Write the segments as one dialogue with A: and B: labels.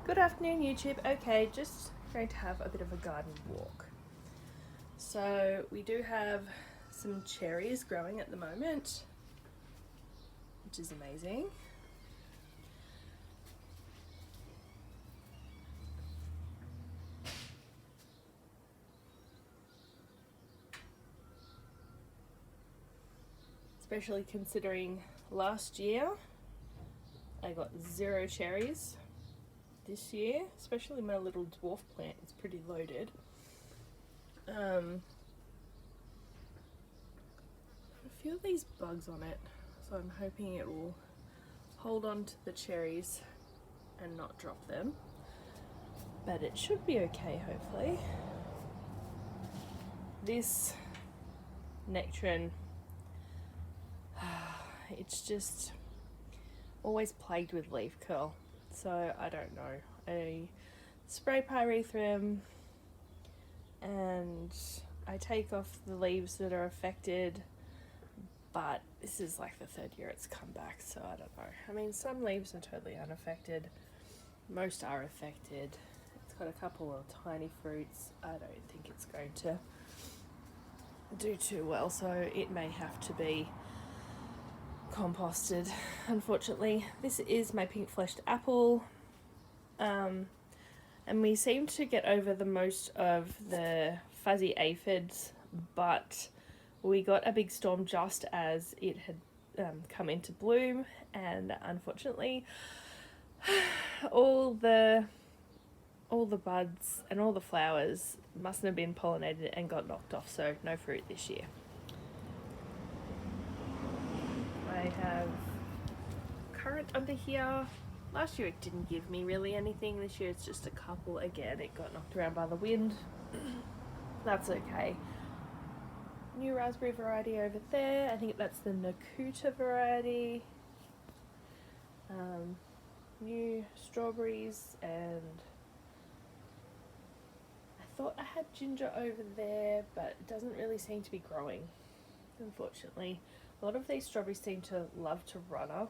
A: Good afternoon, YouTube. Okay, just going to have a bit of a garden walk. So we do have some cherries growing at the moment, which is amazing. Especially considering last year I got 0 cherries. This year, especially my little dwarf plant, is pretty loaded. A few of these bugs on it, so I'm hoping it will hold on to the cherries and not drop them, but it should be okay, hopefully. This Nectarine, it's just always plagued with leaf curl, so I don't know. I spray pyrethrum and I take off the leaves that are affected, but this is like the 3rd year it's come back, so I don't know. I mean, some leaves are totally unaffected, most are affected. It's got a couple of tiny fruits. I don't think it's going to do too well, so it may have to be composted, unfortunately. This is my pink fleshed apple, and we seem to get over the most of the fuzzy aphids, but we got a big storm just as it had come into bloom, and unfortunately all the buds and all the flowers mustn't have been pollinated and got knocked off, so no fruit this year. I have currant under here. Last year it didn't give me really anything. This year it's just a couple. Again, it got knocked around by the wind. That's okay. New raspberry variety over there. I think that's the Nakuta variety. New strawberries, and I thought I had ginger over there, but it doesn't really seem to be growing, unfortunately. A lot of these strawberries seem to love to runner.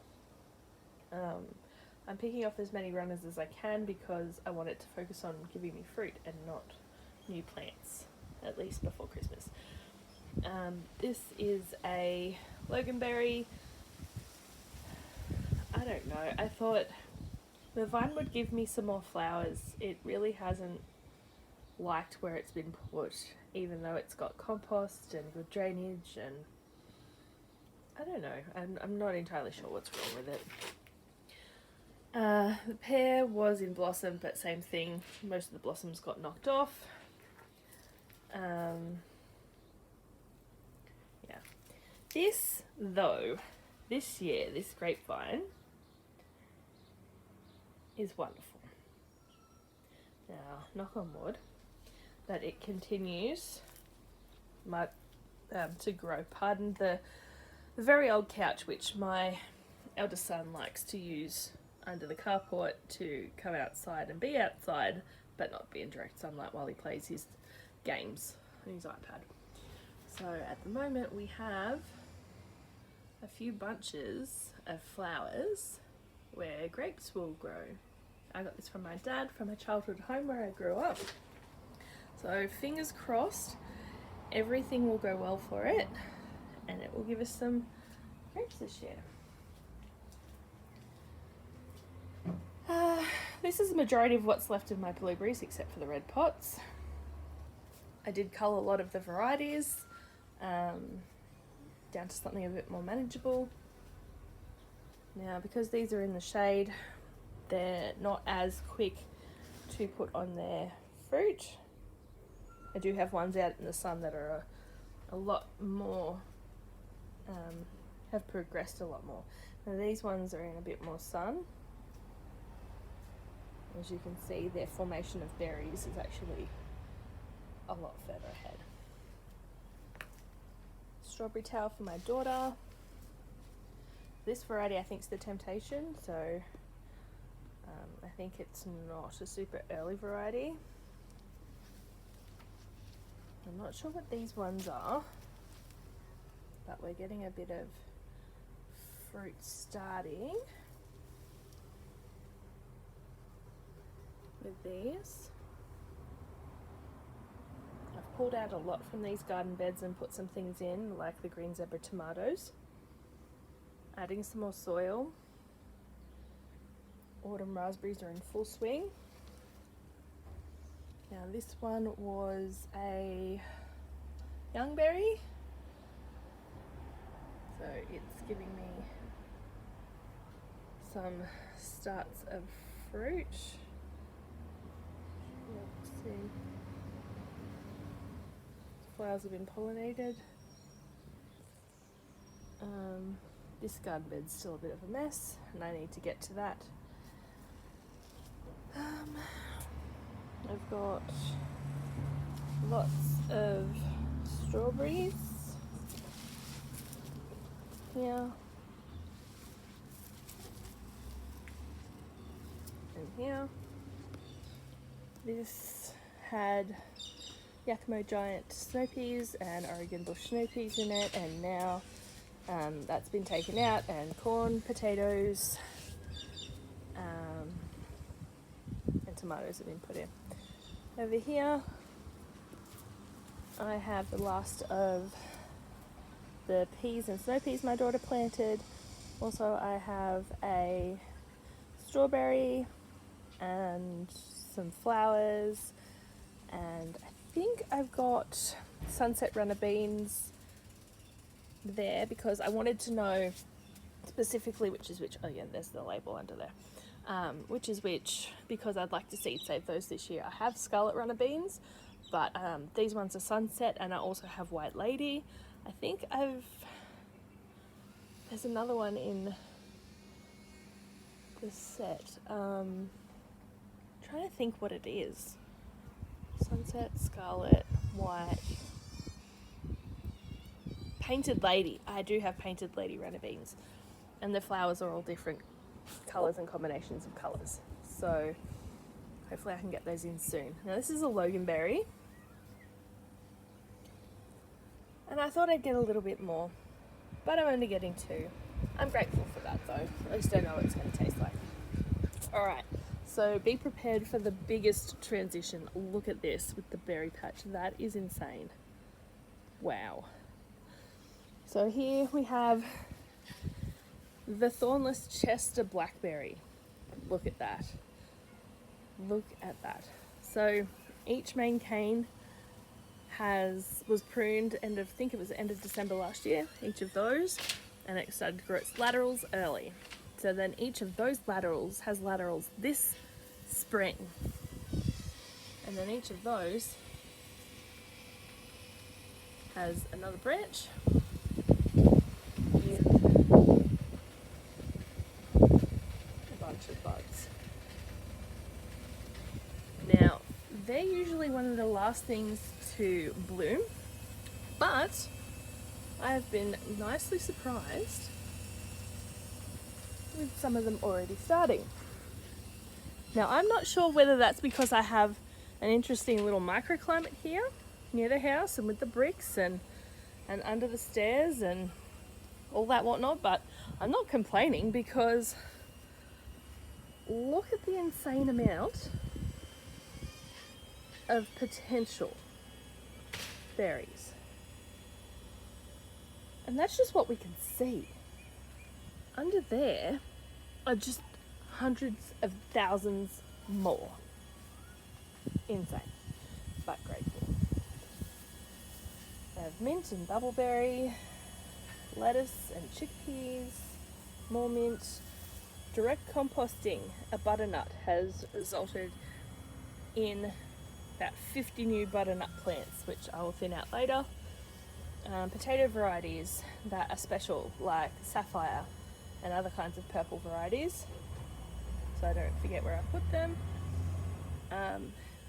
A: I'm picking off as many runners as I can because I want it to focus on giving me fruit and not new plants, at least before Christmas. This is a Loganberry. I don't know, I thought the vine would give me some more flowers. It really hasn't liked where it's been put, even though it's got compost and good drainage, and I don't know, I'm not entirely sure what's wrong with it. The pear was in blossom, but same thing, most of the blossoms got knocked off. Yeah. This, though, this year, this grapevine is wonderful. Now, knock on wood, that it continues to grow. Pardon the very old couch, which my eldest son likes to use under the carport to come outside and be outside, but not be in direct sunlight while he plays his games on his iPad. So at the moment we have a few bunches of flowers where grapes will grow. I got this from my dad from a childhood home where I grew up. So fingers crossed everything will go well for it and it will give us some grapes this year. This is the majority of what's left of my blueberries except for the red pots. I did cull a lot of the varieties down to something a bit more manageable. Now, because these are in the shade, they're not as quick to put on their fruit. I do have ones out in the sun that are a lot more, have progressed a lot more. Now these ones are in a bit more sun. As you can see, their formation of berries is actually a lot further ahead. Strawberry towel for my daughter. This variety I think is the Temptation, so I think it's not a super early variety. I'm not sure what these ones are, but we're getting a bit of fruit starting. these. I've pulled out a lot from these garden beds and put some things in, like the green zebra tomatoes. Adding some more soil. Autumn raspberries are in full swing. Now this one was a young berry, so it's giving me some starts of fruit. Let's see. Flowers have been pollinated. This garden bed's still a bit of a mess, and I need to get to that. I've got lots of strawberries here and here. This had Yakimo giant snow peas and Oregon bush snow peas in it, and now that's been taken out, and corn, potatoes, and tomatoes have been put in. Over here I have the last of the peas and snow peas my daughter planted. Also I have a strawberry and some flowers, and I think I've got sunset runner beans there because I wanted to know specifically which is which. Oh yeah, there's the label under there. Which is which, because I'd like to seed save those this year. I have Scarlet runner beans, but these ones are sunset, and I also have white lady. I think there's another one in the set. Trying to think what it is. Sunset, scarlet, white, painted lady. I do have painted lady runner beans, and the flowers are all different colours and combinations of colours, so hopefully I can get those in soon. Now this is a Loganberry, and I thought I'd get a little bit more, but I'm only getting 2. I'm grateful for that though, at least I know what it's going to taste like. Alright, so be prepared for the biggest transition. Look at this with the berry patch, that is insane. Wow. So here we have the Thornless Chester Blackberry. Look at that. Look at that. So each main cane was pruned end of December last year, each of those, and it started to grow its laterals early. So then each of those laterals has laterals this spring. And then each of those has another branch. Of buds. Now, they're usually one of the last things to bloom, but I have been nicely surprised with some of them already starting. Now, I'm not sure whether that's because I have an interesting little microclimate here near the house and with the bricks and under the stairs and all that whatnot, but I'm not complaining because look at the insane amount of potential berries. And that's just what we can see. Under there are just hundreds of thousands more. Insane, but grateful. I have mint and bubbleberry, lettuce and chickpeas, more mint. Direct composting a butternut has resulted in about 50 new butternut plants, which I will thin out later. Potato varieties that are special, like sapphire and other kinds of purple varieties, so I don't forget where I put them.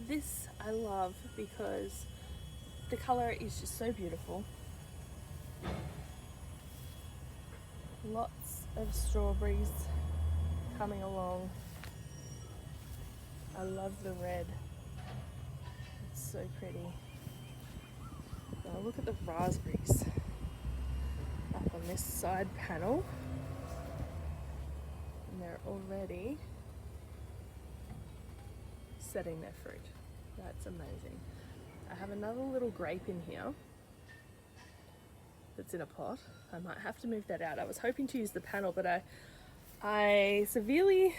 A: This I love because the colour is just so beautiful. Lots of strawberries coming along. I love the red. It's so pretty. Now look at the raspberries up on this side panel. And they're already setting their fruit. That's amazing. I have another little grape in here that's in a pot. I might have to move that out. I was hoping to use the panel, but I severely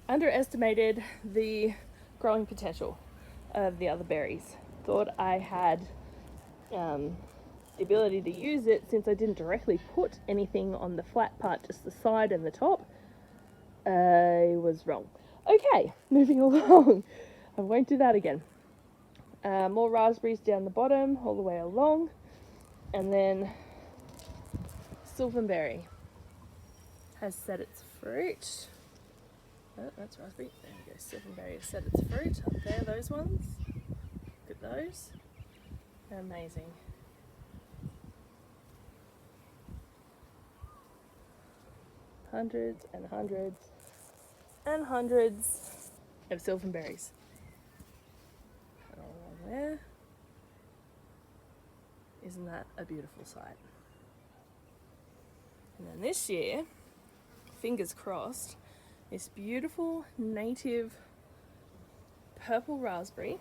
A: underestimated the growing potential of the other berries. Thought I had the ability to use it since I didn't directly put anything on the flat part, just the side and the top. I was wrong. Okay, moving along. I won't do that again. More raspberries down the bottom, all the way along. And then Silverberry has set its fruit. Oh, that's raspberry. There we go. Silverberry has set its fruit up there, those ones. Look at those. They're amazing. Hundreds and hundreds and hundreds of Silverberries. And all along there. Isn't that a beautiful sight? And then this year, fingers crossed, this beautiful native purple raspberry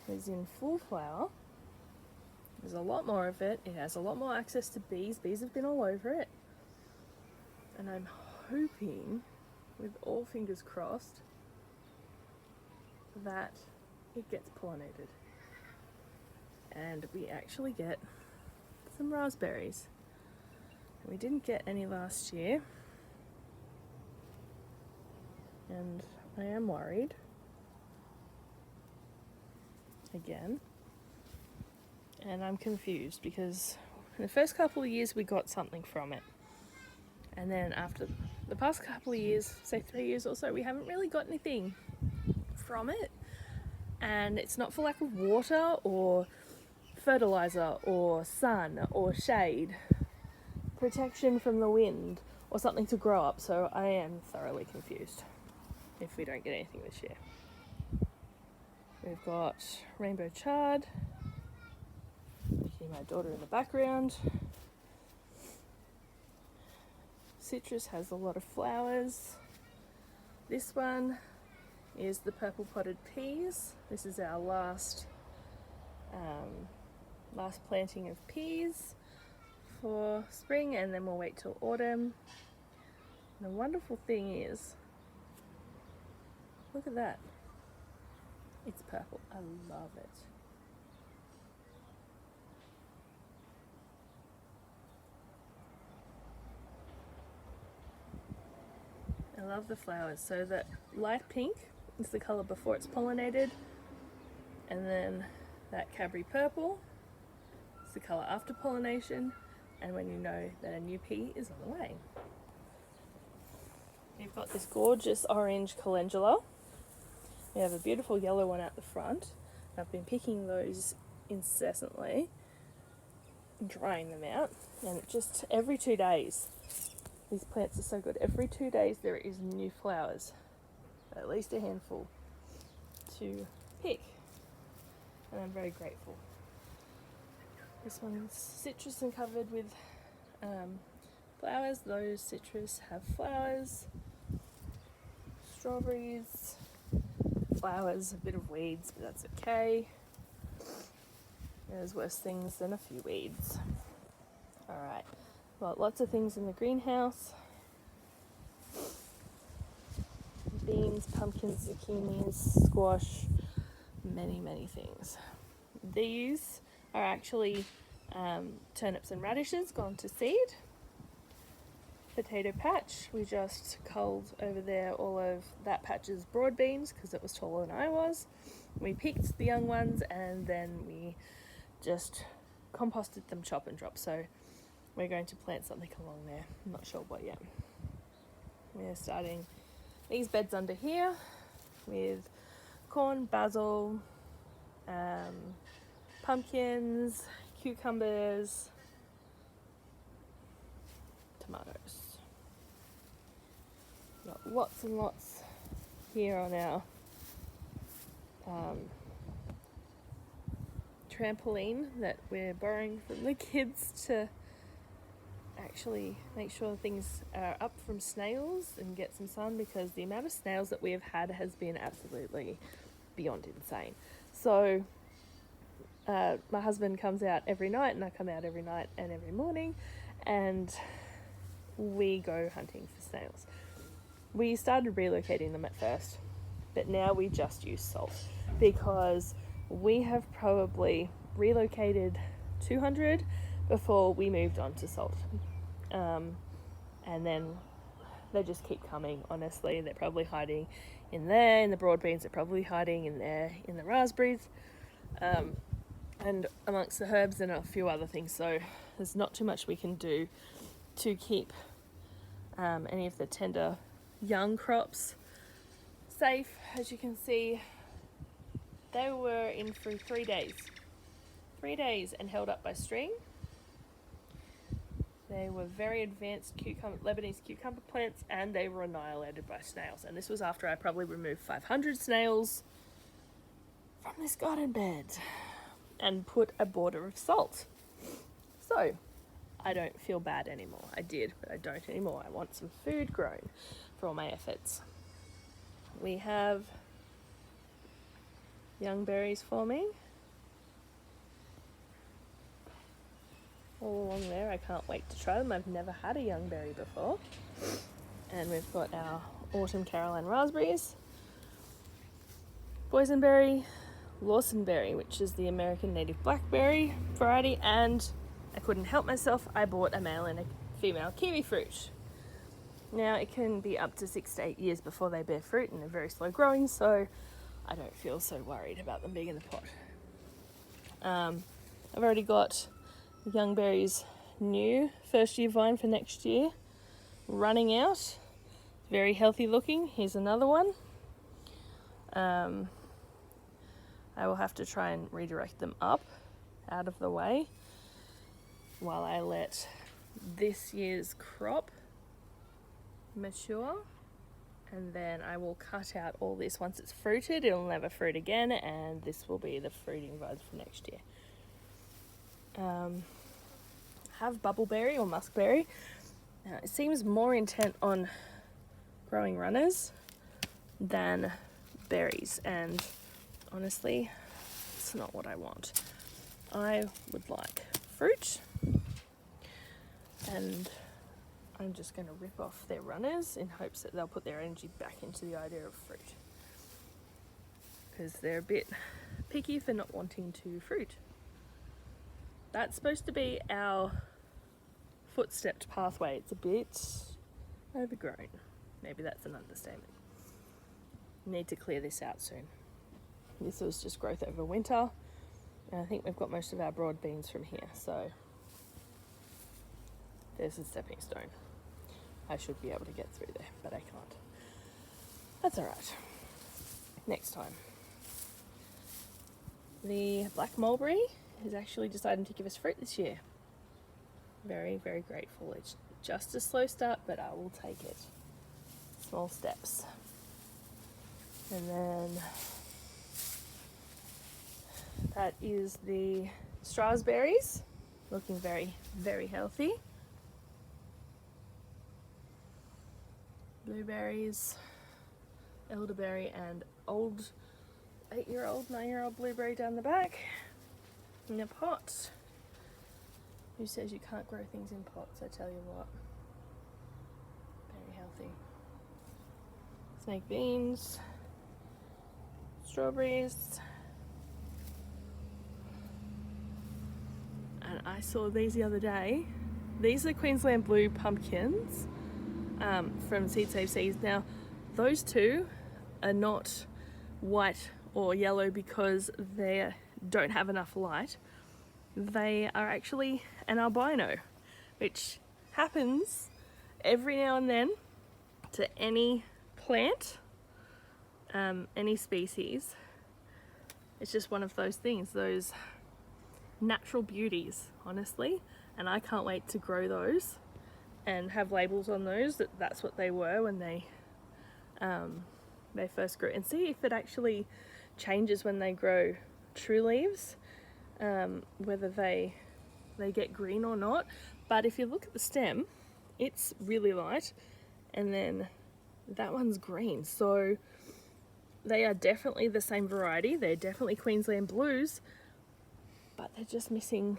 A: is in full flower. There's a lot more of it. It has a lot more access to bees. Bees have been all over it. And I'm hoping, with all fingers crossed, that it gets pollinated. And we actually get some raspberries. We didn't get any last year. And I am worried. Again. And I'm confused because in the first couple of years we got something from it. And then after the past couple of years, say 3 years or so, we haven't really got anything from it. And it's not for lack of water or fertilizer or sun or shade, protection from the wind or something to grow up. So I am thoroughly confused if we don't get anything this year. We've got rainbow chard. You see my daughter in the background. Citrus has a lot of flowers. This one is the purple potted peas. This is our last planting of peas for spring, and then we'll wait till autumn. And the wonderful thing is, look at that. It's purple. I love it. I love the flowers. So that light pink is the colour before it's pollinated, and then that Cadbury purple is the colour after pollination, and when you know that a new pea is on the way. We've got this gorgeous orange calendula. We have a beautiful yellow one at the front. I've been picking those incessantly, drying them out, and just every 2 days, these plants are so good. Every 2 days there is new flowers, at least a handful to pick, and I'm very grateful. This one's citrus and covered with flowers. Those citrus have flowers. Strawberries, flowers, a bit of weeds, but that's okay. There's worse things than a few weeds. Alright, well, lots of things in the greenhouse. Beans, pumpkins, zucchinis, squash, many things. These are actually turnips and radishes gone to seed. Potato patch, we just culled over there all of that patch's broad beans because it was taller than I was. We picked the young ones and then we just composted them, chop and drop. So we're going to plant something along there. I'm not sure what yet. We're starting these beds under here with corn, basil, pumpkins, cucumbers, tomatoes. Got lots and lots here on our trampoline that we're borrowing from the kids to actually make sure things are up from snails and get some sun, because the amount of snails that we have had has been absolutely beyond insane. So my husband comes out every night and I come out every night and every morning, and we go hunting for snails. We started relocating them at first, but now we just use salt, because we have probably relocated 200 before we moved on to salt. And then they just keep coming, honestly. They're probably hiding in there, in the broad beans. They're probably hiding in there, in the raspberries, and amongst the herbs and a few other things. So there's not too much we can do to keep any of the tender young crops safe. As you can see, they were in for 3 days. 3 days and held up by string. They were very advanced Lebanese cucumber plants, and they were annihilated by snails. And this was after I probably removed 500 snails from this garden bed and put a border of salt. So I don't feel bad anymore. I did, but I don't anymore. I want some food grown for all my efforts. We have young berries forming all along there. I can't wait to try them. I've never had a young berry before. And we've got our autumn Caroline raspberries, boysenberry, Lawsonberry, which is the American native blackberry variety, and I couldn't help myself, I bought a male and a female kiwi fruit. Now it can be up to 6 to 8 years before they bear fruit, and they're very slow growing, so I don't feel so worried about them being in the pot. I've already got young berries new first year vine for next year running out. Very healthy looking. Here's another one. I will have to try and redirect them up out of the way while I let this year's crop mature, and then I will cut out all this. Once it's fruited, it'll never fruit again, and this will be the fruiting vines for next year. Have bubbleberry or muskberry. Now, it seems more intent on growing runners than berries, and honestly, it's not what I want. I would like fruit, and I'm just going to rip off their runners in hopes that they'll put their energy back into the idea of fruit, because they're a bit picky for not wanting to fruit. That's supposed to be our footstepped pathway. It's a bit overgrown. Maybe that's an understatement. Need to clear this out soon. This was just growth over winter, and I think we've got most of our broad beans from here, so there's a stepping stone. I should be able to get through there, but I can't. That's alright. Next time. The black mulberry is actually deciding to give us fruit this year. Very, very grateful. It's just a slow start, but I will take it. Small steps. And then that is the Raspberries, looking very, very healthy. Blueberries, elderberry, and old 8-year-old, 9-year-old blueberry down the back in a pot. Who says you can't grow things in pots? I tell you what. Very healthy. Snake beans, strawberries. And I saw these the other day. These are Queensland blue pumpkins from Seed Save Seeds. Now, those two are not white or yellow because they don't have enough light. They are actually an albino, which happens every now and then to any plant, any species. It's just one of those things, those natural beauties, honestly, and I can't wait to grow those and have labels on those that that's what they were when they first grew, and see if it actually changes when they grow true leaves, whether they get green or not. But if you look at the stem, it's really light, and then that one's green. So they are definitely the same variety. They're definitely Queensland blues, but they're just missing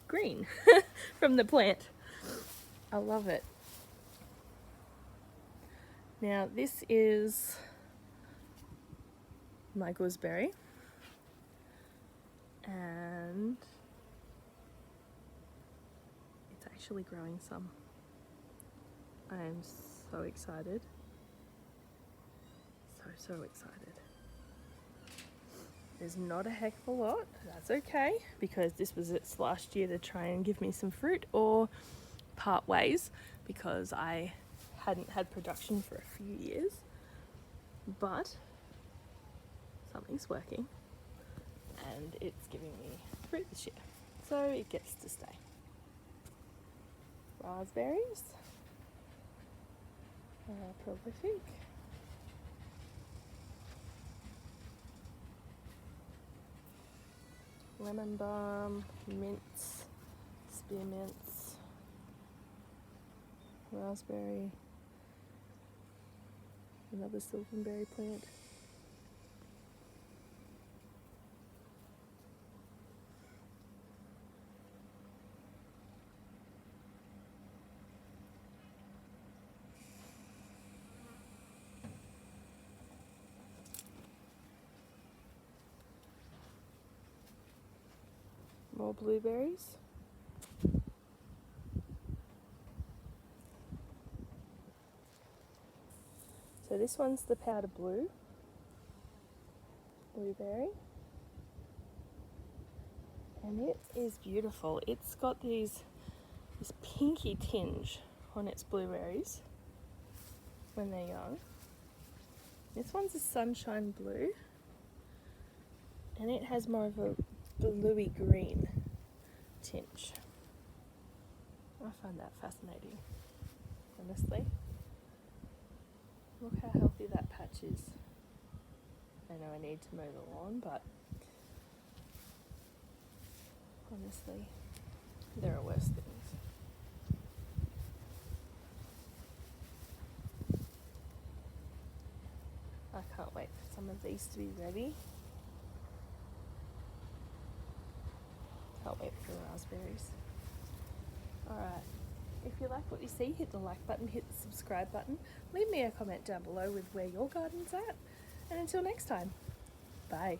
A: green from the plant. I love it. Now this is my gooseberry, and it's actually growing some. I am so excited. So excited. There's not a heck of a lot. That's okay, because this was its last year to try and give me some fruit or part ways, because I hadn't had production for a few years. But something's working, and it's giving me fruit this year, so it gets to stay. Raspberries are prolific. Lemon balm, mints, spearmints, raspberry, another Loganberry plant. More blueberries. So this one's the powder blue blueberry, and it is beautiful. It's got this pinky tinge on its blueberries when they're young. This one's a sunshine blue, and it has more of a bluey green tinge. I find that fascinating, honestly. Look how healthy that patch is. I know I need to mow the lawn, but honestly, there are worse things. I can't wait for some of these to be ready. Can't wait for the raspberries. Alright, if you like what you see, hit the like button, hit the subscribe button, leave me a comment down below with where your garden's at, and until next time, bye.